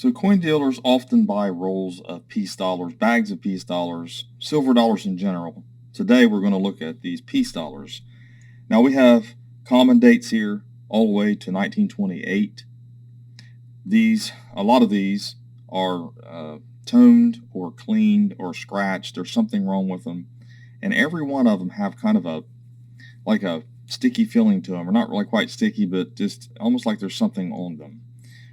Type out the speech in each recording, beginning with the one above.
So coin dealers often buy rolls of peace dollars, bags of peace dollars, silver dollars in general. Today we're going to look at these peace dollars. Now we have common dates here all the way to 1928. A lot of these are toned or cleaned or scratched. There's something wrong with them. And every one of them have kind of a sticky feeling to them, or not really quite sticky, but just almost like there's something on them,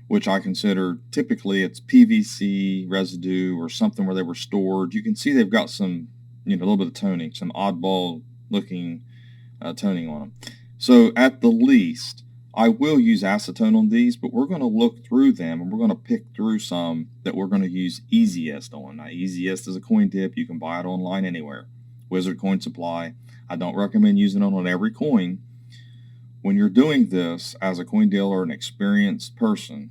which I consider typically it's PVC residue or something where they were stored. You can see they've got some, a little bit of toning, some oddball looking toning on them. So at the least, I will use acetone on these, but we're going to look through them and we're going to pick through some that we're going to use Easiest on. Now, Easiest is a coin dip. You can buy it online anywhere. Wizard Coin Supply. I don't recommend using it on every coin. When you're doing this as a coin dealer, an experienced person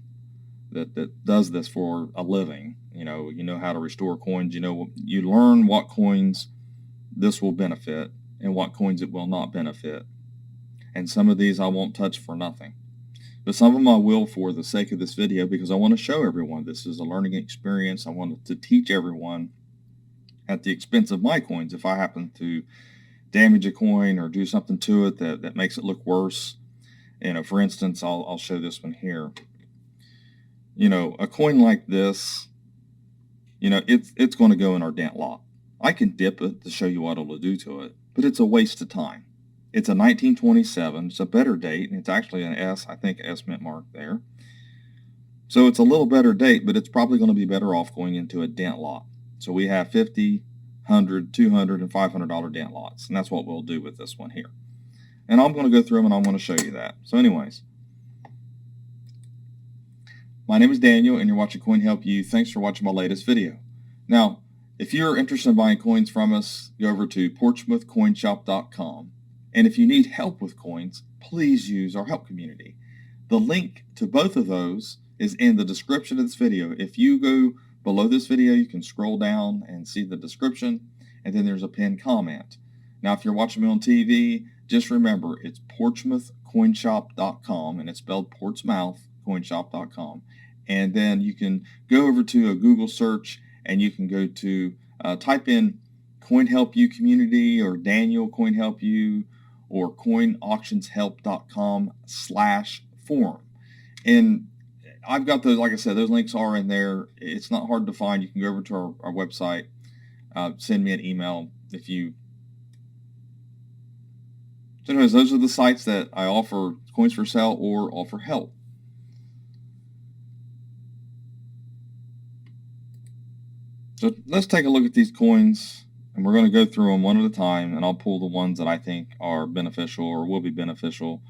that does this for a living, you know how to restore coins. You learn what coins this will benefit and what coins it will not benefit. And some of these I won't touch for nothing. But some of them I will for the sake of this video, because I want to show everyone this is a learning experience. I want to teach everyone at the expense of my coins. If I happen to damage a coin or do something to it that makes it look worse, for instance, I'll show this one here. A coin like this, it's going to go in our dent lot. I can dip it to show you what it'll do to it, but it's a waste of time. It's a 1927. It's a better date, and it's actually an S. I think S mint mark there. So it's a little better date, but it's probably going to be better off going into a dent lot. So we have $50, $100, $200, and $500 dent lots, and that's what we'll do with this one here. And I'm going to go through them, and I'm going to show you that. So anyways, my name is Daniel, and you're watching Coin Help You. Thanks for watching my latest video. Now, if you're interested in buying coins from us, go over to PortsmouthCoinShop.com. And if you need help with coins, please use our help community. The link to both of those is in the description of this video. If you go below this video, you can scroll down and see the description, and then there's a pinned comment. Now, if you're watching me on TV, just remember it's PortsmouthCoinShop.com, and it's spelled PortsmouthCoinShop.com. And then you can go over to a Google search, and you can go to type in Coin Help You Community or Daniel Coin Help You or CoinAuctionsHelp.com/forum. And I've got those, like I said, those links are in there. It's not hard to find. You can go over to our website, send me an email if you. So anyways, those are the sites that I offer coins for sale or offer help. So let's take a look at these coins, and we're going to go through them one at a time, and I'll pull the ones that I think are beneficial or will be beneficial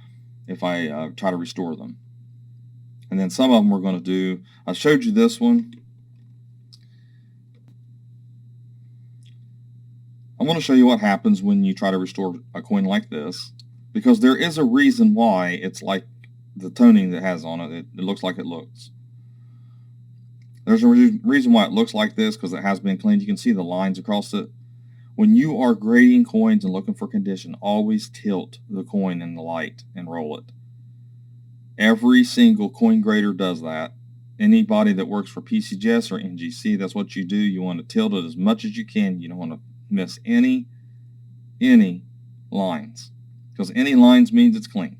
if I try to restore them. And then some of them we're going to do. I showed you this one. I want to show you what happens when you try to restore a coin like this, because there is a reason why it's like the toning that has on it. It looks like it looks. There's a reason why it looks like this, because it has been cleaned. You can see the lines across it. When you are grading coins and looking for condition, always tilt the coin in the light and roll it. Every single coin grader does that. Anybody that works for PCGS or NGC, that's what you do. You want to tilt it as much as you can. You don't want to miss any lines, because any lines means it's clean.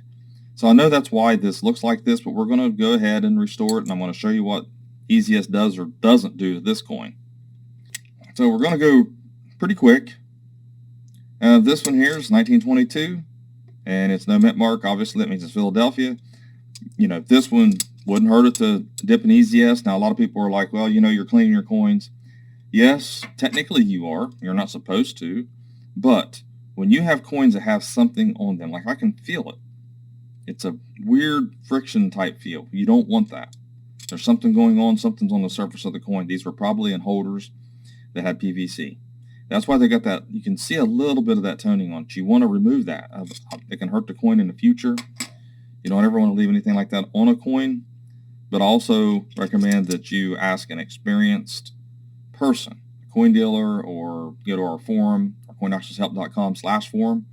So I know that's why this looks like this, but we're going to go ahead and restore it, and I'm going to show you what Easiest does or doesn't do to this coin. So we're going to go pretty quick. This one here is 1922, and it's no mint mark. Obviously, that means it's Philadelphia. This one wouldn't hurt it to dip an Easiest. Now, a lot of people are like, well, you're cleaning your coins. Yes, technically you are. You're not supposed to. But when you have coins that have something on them, like I can feel it. It's a weird friction type feel. You don't want that. There's something going on. Something's on the surface of the coin. These were probably in holders that had PVC. That's why they got that. You can see a little bit of that toning on it. You want to remove that. It can hurt the coin in the future. You don't ever want to leave anything like that on a coin. But I also recommend that you ask an experienced person, a coin dealer, or go to our forum, or CoinAuctionsHelp.com/forum,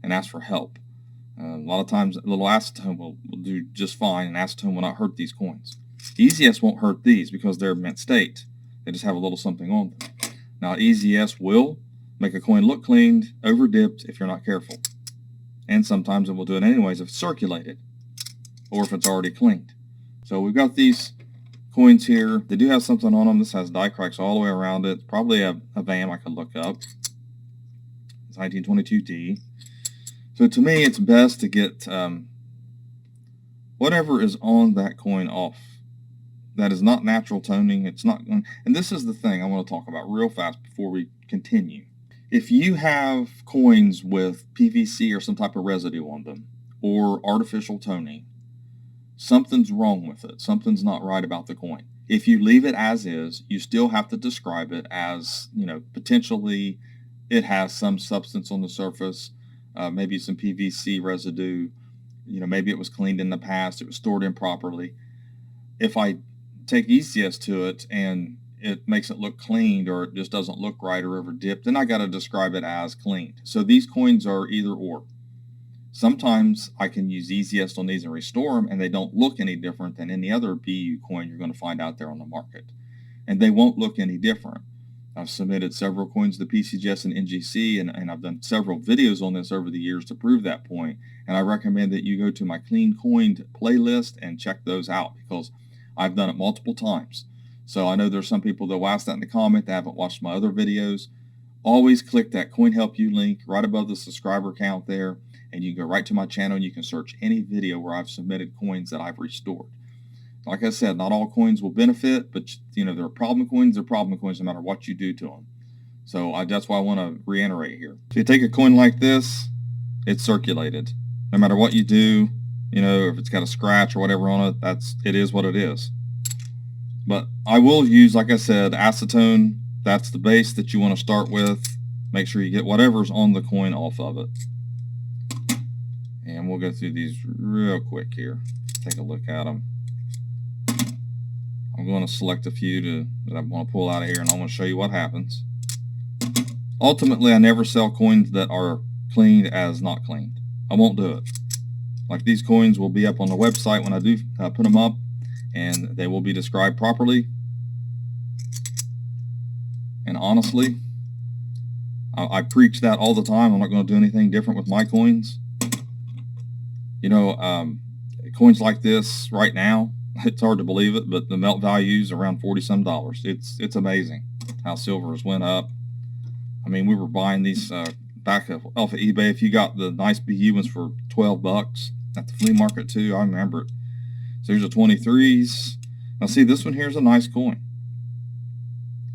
and ask for help. A lot of times, a little acetone will do just fine, and acetone will not hurt these coins. EasyS won't hurt these because they're mint state. They just have a little something on them. Now, EasyS will make a coin look cleaned, over dipped if you're not careful. And sometimes it will do it anyways if it's circulated or if it's already cleaned. So we've got these coins here. They do have something on them. This has die cracks all the way around it. Probably a VAM I could look up. It's 1922D. So to me, it's best to get whatever is on that coin off. That is not natural toning. It's not, and this is the thing I want to talk about real fast before we continue. If you have coins with PVC or some type of residue on them, or artificial toning, something's wrong with it. Something's not right about the coin. If you leave it as is, you still have to describe it as, potentially it has some substance on the surface, maybe some PVC residue, maybe it was cleaned in the past, it was stored improperly. If I take EasyS to it and it makes it look cleaned, or it just doesn't look right or over dipped, then I got to describe it as cleaned. So these coins are either or. Sometimes I can use EasyS on these and restore them, and they don't look any different than any other BU coin you're going to find out there on the market. And they won't look any different. I've submitted several coins to PCGS and NGC, and I've done several videos on this over the years to prove that point. And I recommend that you go to my Clean Coined playlist and check those out, because I've done it multiple times. So I know there's some people that will ask that in the comment that haven't watched my other videos. Always click that Coin Help You link right above the subscriber count there, and you can go right to my channel and you can search any video where I've submitted coins that I've restored. Like I said, not all coins will benefit, but there are problem coins, they're problem coins no matter what you do to them. So that's why I want to reiterate here. If you take a coin like this, it's circulated. No matter what you do, if it's got a scratch or whatever on it, it is what it is. But I will use, like I said, acetone. That's the base that you want to start with. Make sure you get whatever's on the coin off of it. And we'll go through these real quick here. Take a look at them. I'm going to select a few that I want to pull out of here, and I'm going to show you what happens. Ultimately, I never sell coins that are cleaned as not cleaned. I won't do it. Like, these coins will be up on the website when I do put them up, and they will be described properly. And honestly, I preach that all the time. I'm not going to do anything different with my coins. Coins like this right now, it's hard to believe it, but the melt value is around $40-some. It's amazing how silver has went up. I mean, we were buying these back off of eBay. If you got the nice BU ones for $12 at the flea market too, I remember it. So here's a 23s. Now see, this one here is a nice coin.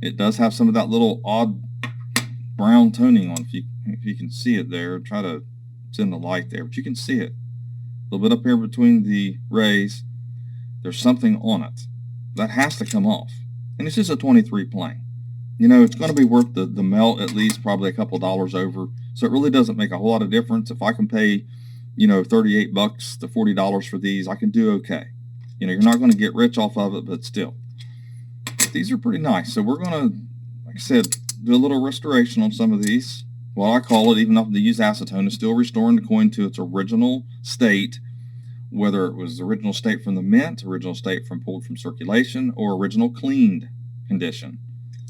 It does have some of that little odd brown toning on. If you can see it there, try to send the light there, but you can see it. A little bit up here between the rays. There's something on it. That has to come off. And it's just a 23 plain. It's going to be worth the melt at least probably a couple dollars over. So it really doesn't make a whole lot of difference. If I can pay, $38 to $40 for these, I can do okay. You're not going to get rich off of it, but still. These are pretty nice. So we're going to, like I said, do a little restoration on some of these. What I call it, even if they use acetone, is still restoring the coin to its original state, whether it was the original state from the mint, original state from pulled from circulation, or original cleaned condition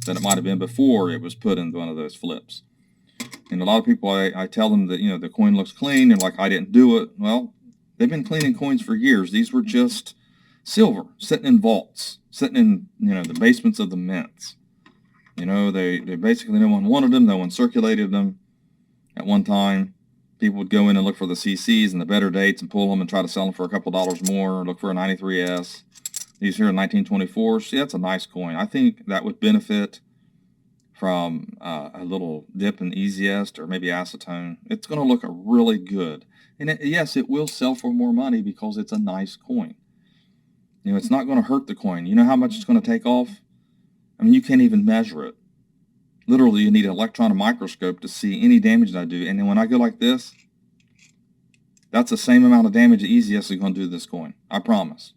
that it might have been before it was put into one of those flips. And a lot of people, I tell them that, the coin looks clean. They're like, I didn't do it. Well, they've been cleaning coins for years. These were just silver, sitting in vaults, sitting in, the basements of the mints. They basically, no one wanted them. No one circulated them. At one time, people would go in and look for the CCs and the better dates and pull them and try to sell them for a couple dollars more, or look for a 93S. These here are 1924s. See, that's a nice coin. I think that would benefit from a little dip in EasyS or maybe acetone. It's going to look really good. And yes, it will sell for more money because it's a nice coin. It's not going to hurt the coin. You know how much it's going to take off? I mean, you can't even measure it. Literally, you need an electron microscope to see any damage that I do. And then when I go like this, that's the same amount of damage that EasyS is going to do to this coin. I promise.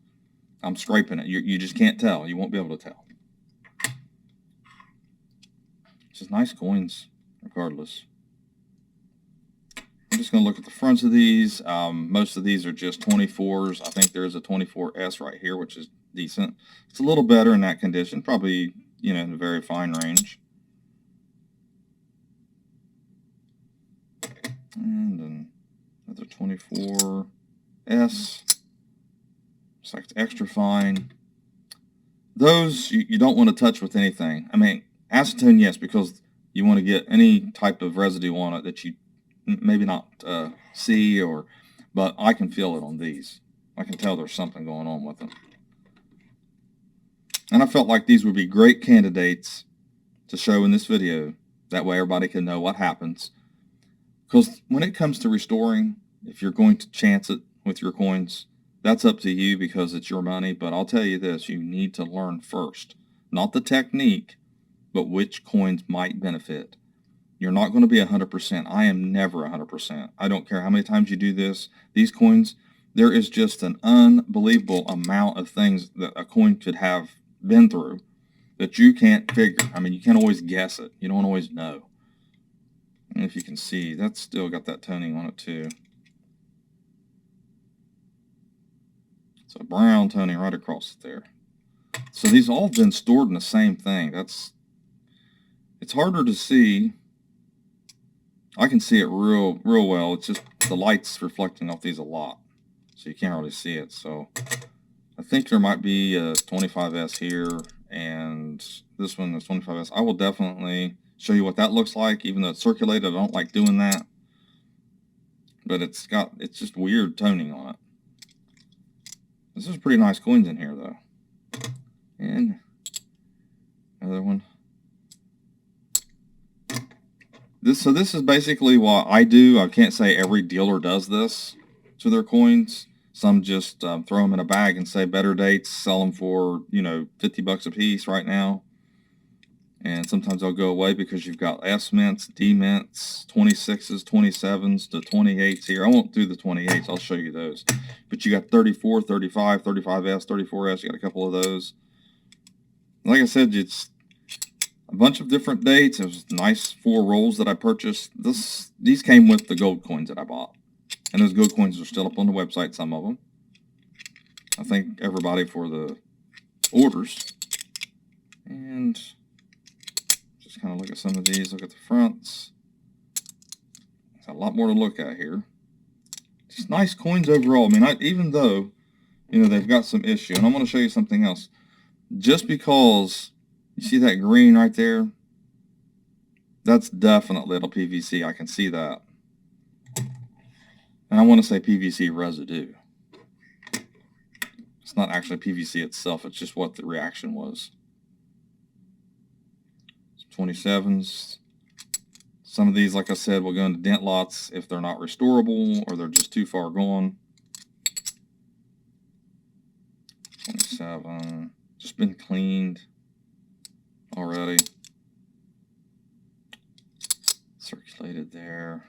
I'm scraping it. You just can't tell. You won't be able to tell. It's just nice coins, regardless. I'm just going to look at the fronts of these. Most of these are just 24s. I think there is a 24S right here, which is decent. It's a little better in that condition, probably, you know, in a very fine range. And then another 24S. It's like extra fine. Those you don't want to touch with anything. I mean, acetone, yes, because you want to get any type of residue on it that you maybe not see, but I can feel it on these. I can tell there's something going on with them. And I felt like these would be great candidates to show in this video. That way everybody can know what happens. Because when it comes to restoring, if you're going to chance it with your coins, that's up to you because it's your money. But I'll tell you this, you need to learn first. Not the technique, but which coins might benefit. You're not going to be 100%. I am never 100%. I don't care how many times you do this. These coins, there is just an unbelievable amount of things that a coin could have been through that you can't figure. I mean, you can't always guess it. You don't always know. And if you can see, that's still got that toning on it too. It's a brown toning right across there. So these all been stored in the same thing. It's harder to see. I can see it real well. It's just the light's reflecting off these a lot, so you can't really see it. So I think there might be a 25S here, and this one is 25S. I will definitely show you what that looks like, even though it's circulated. I don't like doing that, but it's just weird toning on it. This is pretty nice coins in here though. And another one. This is basically what I do. I can't say every dealer does this to their coins. Some just throw them in a bag and say better dates, sell them for, you know, 50 bucks a piece right now. And sometimes they'll go away because you've got S mints, D mints, 26s, 27s to 28s here. I won't do the 28s. I'll show you those. But you got 34, 35, 35S, 34S. You got a couple of those. Like I said, it's a bunch of different dates. It was nice 4 rolls that I purchased. These came with the gold coins that I bought. And those gold coins are still up on the website, some of them. I thank everybody for the orders. And just kind of look at some of these. Look at the fronts. There's a lot more to look at here. Just nice coins overall. I mean, even though, you know, they've got some issue. And I'm going to show you something else. Just because you see that green right there, that's definitely a PVC. I can see that. And I want to say PVC residue. It's not actually PVC itself. It's just what the reaction was. 27s. Some of these, like I said, will go into dent lots if they're not restorable or they're just too far gone. 27. Just been cleaned already. Circulated there.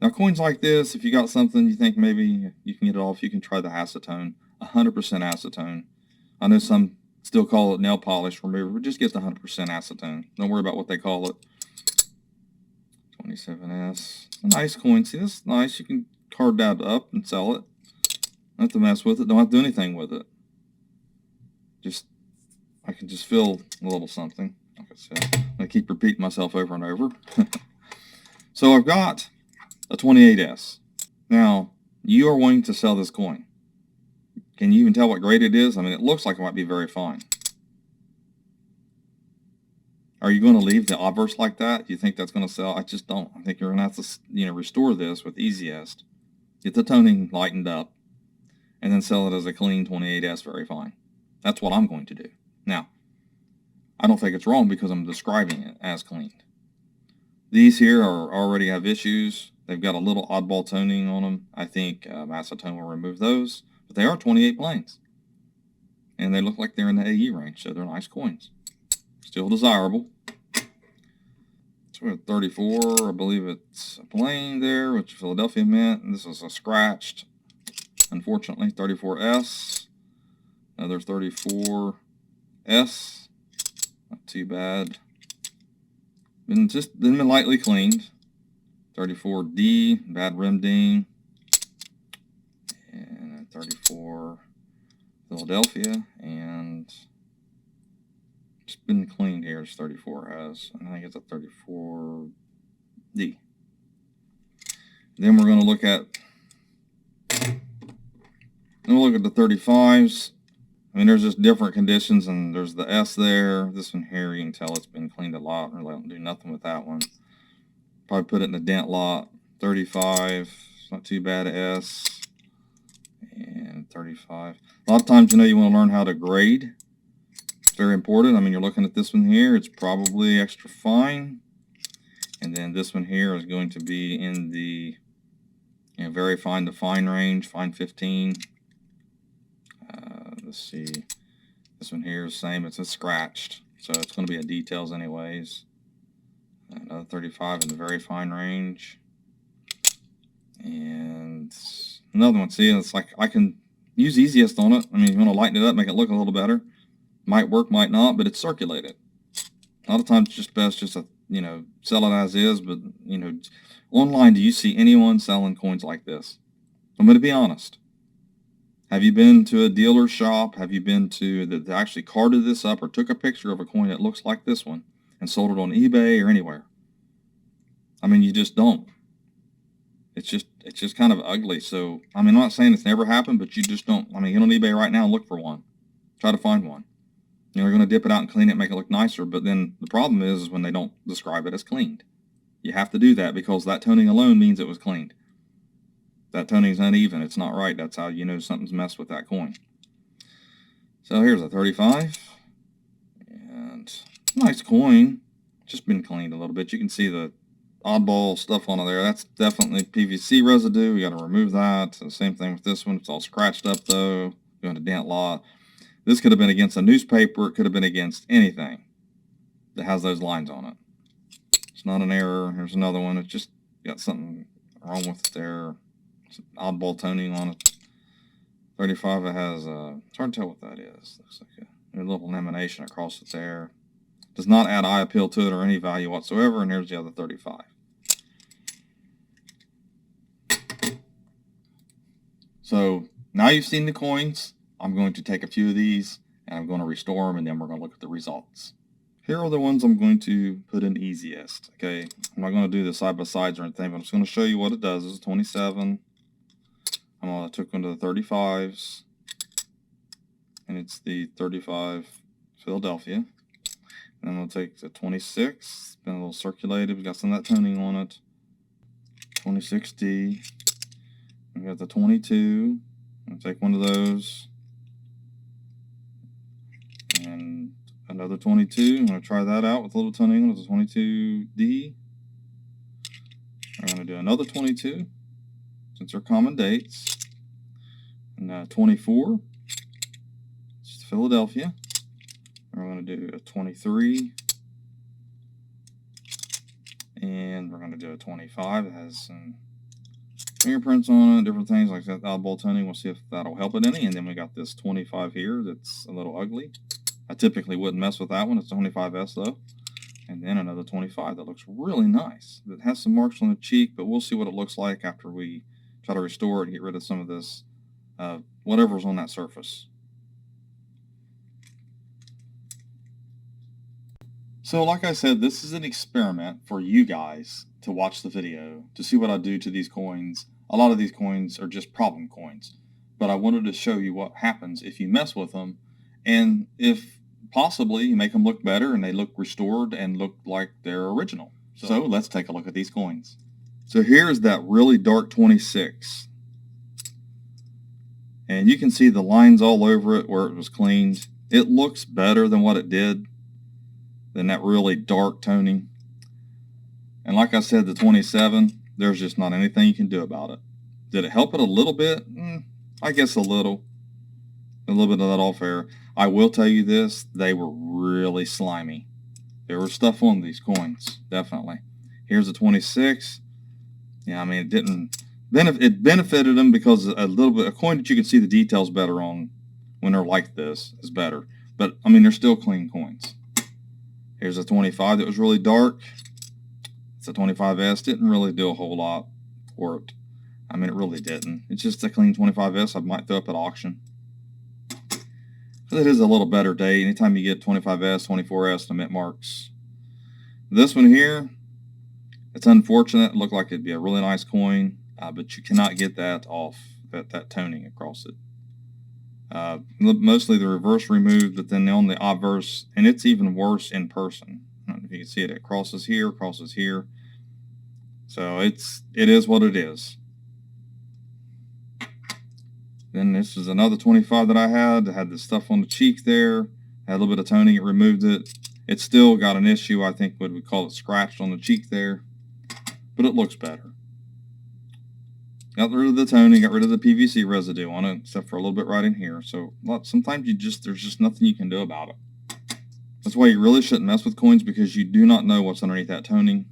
Now coins like this, if you got something you think maybe you can get it off, you can try the acetone. 100% acetone. I know some still call it nail polish remover, but just get the 100% acetone. Don't worry about what they call it. 27S. It's a nice coin. See, this is nice. You can card that up and sell it. Don't have to mess with it. Don't have to do anything with it. I can just feel a little something. Like I said, I keep repeating myself over and over. So I've got a 28S. Now, you are wanting to sell this coin. Can you even tell what grade it is? I mean, it looks like it might be very fine. Are you going to leave the obverse like that? Do you think that's going to sell? I just don't. I think you're going to have to, you know, restore this with Easiest, get the toning lightened up, and then sell it as a clean 28S very fine. That's what I'm going to do. Now, I don't think it's wrong because I'm describing it as cleaned. These here already have issues. They've got a little oddball toning on them. I think acetone will remove those. But they are 28 planes. And they look like they're in the AE range, so they're nice coins. Still desirable. So we have 34. I believe it's a plain there, which Philadelphia Mint. And this is a scratched, unfortunately. 34S. Another 34S. Not too bad. Been lightly cleaned. 34D, bad rim ding. And 34. Philadelphia, and it's been cleaned here. It's 34 has. I think it's a 34D. Then we're going to look at the 35s. I mean, there's just different conditions, and there's the S there. This one here, you can tell it's been cleaned a lot. Really don't do nothing with that one. Probably put it in the dent lot. 35, it's not too bad. S and 35. A lot of times, you know, you want to learn how to grade. It's very important. I mean, you're looking at this one here. It's probably extra fine. And then this one here is going to be in the very fine to fine range, fine 15. Let's see. This one here is the same. It's scratched, so it's going to be a details anyways. Another 35 in the very fine range. And another one. See, it's like I can use easiest on it. I mean, you want to lighten it up, make it look a little better. Might work, might not, but it's circulated. A lot of times it's just best just to, you know, sell it as is. But, you know, online, do you see anyone selling coins like this? I'm going to be honest. Have you been to a dealer shop? Have you been to that actually carded this up or took a picture of a coin that looks like this one and sold it on eBay or anywhere? I mean, you just don't. It's just kind of ugly. So, I mean, I'm not saying it's never happened, but you just don't. I mean, get on eBay right now and look for one. Try to find one. You know, they're going to dip it out and clean it, make it look nicer. But then the problem is when they don't describe it as cleaned. You have to do that because that toning alone means it was cleaned. That toning is uneven. It's not right. That's how you know something's messed with that coin. So here's a 35. And nice coin. Just been cleaned a little bit. You can see the oddball stuff on there. That's definitely PVC residue. We got to remove that. So same thing with this one. It's all scratched up though. Going to dent lot. This could have been against a newspaper. It could have been against anything that has those lines on it. It's not an error. Here's another one. It's just got something wrong with it there. It's oddball toning on it. 35, it has, it's hard to tell what that is. Looks like a little lamination across it there. Does not add eye appeal to it or any value whatsoever. And here's the other 35. So now you've seen the coins. I'm going to take a few of these and I'm going to restore them, and then we're going to look at the results. Here are the ones I'm going to put in easiest. Okay, I'm not going to do the side by sides or anything, but I'm just going to show you what it does. This is 27. I took one to the 35s, and it's the 35 Philadelphia. And I'm going to take the 26. It's been a little circulated. We got some of that toning on it. 26D. We got the 22. I'm going to take one of those. And another 22. I'm going to try that out with a little toning on it. It's a 22D. We're going to do another 22. Since they're common dates. And 24, it's Philadelphia. We're going to do a 23. And we're going to do a 25. It has some fingerprints on it, different things like that. Oddball toning. We'll see if that'll help it any. And then we got this 25 here that's a little ugly. I typically wouldn't mess with that one. It's a 25S though. And then another 25 that looks really nice. It has some marks on the cheek, but we'll see what it looks like after we try to restore it and get rid of some of this, whatever's on that surface. So like I said, this is an experiment for you guys to watch the video, to see what I do to these coins. A lot of these coins are just problem coins, but I wanted to show you what happens if you mess with them, and if possibly you make them look better and they look restored and look like they're original. So let's take a look at these coins. So here's that really dark 26. And you can see the lines all over it where it was cleaned. It looks better than what it did, than that really dark toning. And like I said, the 27, there's just not anything you can do about it. Did it help it a little bit? I guess a little. A little bit of that off air. I will tell you this, they were really slimy. There was stuff on these coins, definitely. Here's the 26. Yeah, I mean, it benefited them because a coin that you can see the details better on when they're like this is better. But, I mean, they're still clean coins. Here's a 25 that was really dark. It's a 25S. Didn't really do a whole lot for it. I mean, it really didn't. It's just a clean 25S I might throw up at auction. It is a little better date. Anytime you get 25S, 24S, the mint marks. This one here, it's unfortunate. It looked like it'd be a really nice coin, but you cannot get that off, that toning across it. Mostly the reverse removed, but then on the obverse, and it's even worse in person. I don't know if you can see it. It crosses here, crosses here. So it is what it is. Then this is another 25 that I had. It had the stuff on the cheek there. Had a little bit of toning. It removed it. It's still got an issue. I think what we call it scratched on the cheek there. But it looks better. Got rid of the toning. Got rid of the PVC residue on it, except for a little bit right in here. So sometimes there's just nothing you can do about it. That's why you really shouldn't mess with coins, because you do not know what's underneath that toning.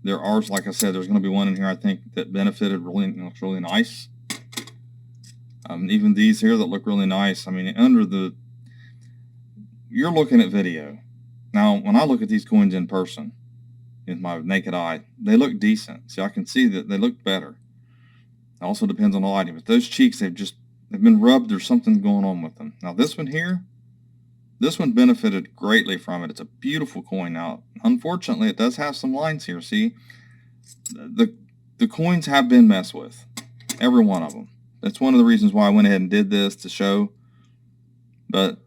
There are, like I said, there's going to be one in here I think that benefited really, looks really nice. Even these here that look really nice. I mean, you're looking at video. Now, when I look at these coins in person, with my naked eye, they look decent. See, I can see that they look better. It also depends on the lighting. But those cheeks, they've been rubbed. There's something going on with them. Now, this one here, this one benefited greatly from it. It's a beautiful coin. Now, unfortunately, it does have some lines here. See, the coins have been messed with. Every one of them. That's one of the reasons why I went ahead and did this to show. But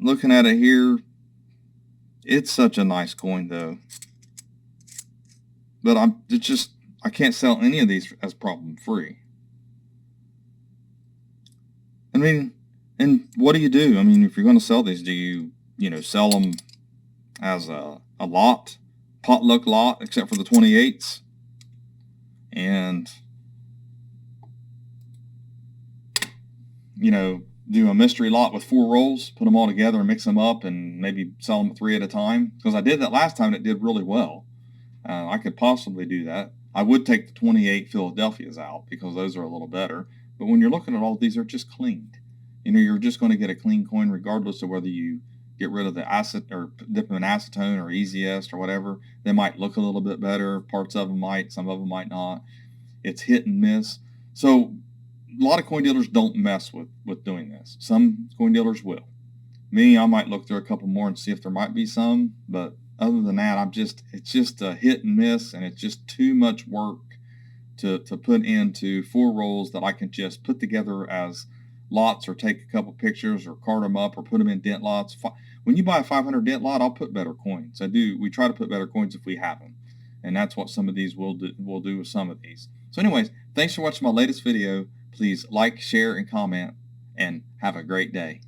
looking at it here, it's such a nice coin though. But I can't sell any of these as problem free. I mean, and what do you do? I mean, if you're going to sell these, do you sell them as a lot, potluck lot, except for the 28s? And do a mystery lot with 4 rolls, put them all together and mix them up and maybe sell them 3 at a time? Because I did that last time and it did really well. I could possibly do that. I would take the 28 Philadelphia's out because those are a little better. But when you're looking at all these, they're just cleaned. You're just going to get a clean coin regardless of whether you get rid of the acid or dip them in acetone or EZS or whatever. They might look a little bit better. Parts of them might, some of them might not. It's hit and miss. So a lot of coin dealers don't mess with doing this. Some coin dealers will. Me, I might look through a couple more and see if there might be some, but other than that, it's just a hit and miss, and it's just too much work to put into 4 rolls that I can just put together as lots or take a couple pictures or card them up or put them in dent lots. When you buy a 500 dent lot, I'll put better coins. We try to put better coins if we have them, and that's what some of these will do with some of these. So anyways, thanks for watching my latest video. Please like, share, and comment, and have a great day.